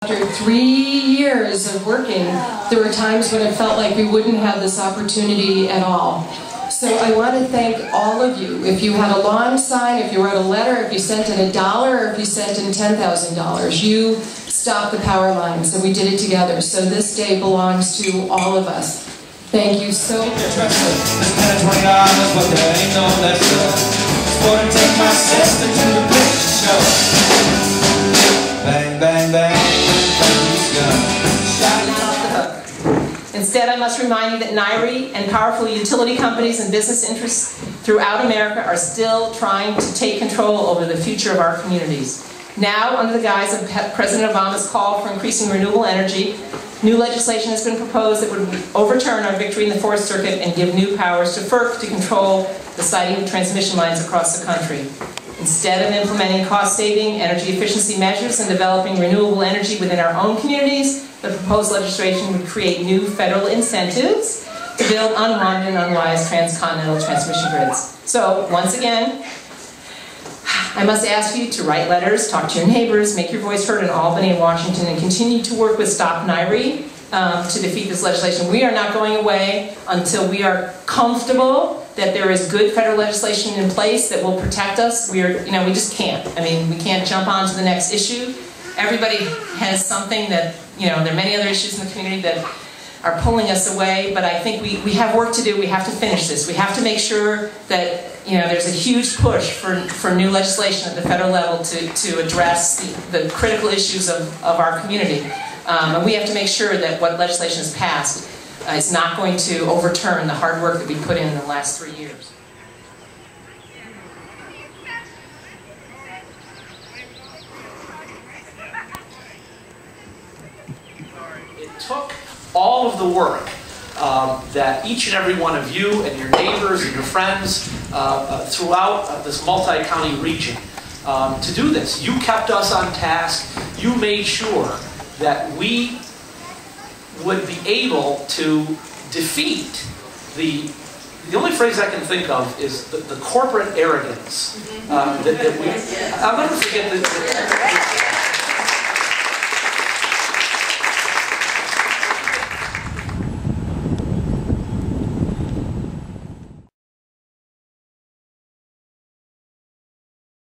After 3 years of working, there were times when it felt like we wouldn't have this opportunity at all. So I want to thank all of you. If you had a lawn sign, if you wrote a letter, if you sent in $1, or if you sent in $10,000, you stopped the power lines, and we did it together. So this day belongs to all of us. Thank you so much. Bang, bang, bang. Instead, I must remind you that NYRI and powerful utility companies and business interests throughout America are still trying to take control over the future of our communities. Now, under the guise of President Obama's call for increasing renewable energy, new legislation has been proposed that would overturn our victory in the Fourth Circuit and give new powers to FERC to control the siting of transmission lines across the country. Instead of implementing cost-saving, energy efficiency measures and developing renewable energy within our own communities, the proposed legislation would create new federal incentives to build unwanted and unwise transcontinental transmission grids. So, once again, I must ask you to write letters, talk to your neighbors, make your voice heard in Albany and Washington, and continue to work with Stop NYRI to defeat this legislation. We are not going away until we are comfortable that there is good federal legislation in place that will protect us. We just can't. I mean, we can't jump on to the next issue. Everybody has something that, there are many other issues in the community that are pulling us away, but I think we have work to do. We have to finish this. We have to make sure that, there's a huge push for new legislation at the federal level to address the critical issues of our community. And we have to make sure that what legislation is passed is not going to overturn the hard work that we put in the last 3 years. It took all of the work that each and every one of you and your neighbors and your friends throughout this multi-county region to do this. You kept us on task. You made sure that we would be able to defeat the only phrase I can think of is the corporate arrogance that we. I'll never forget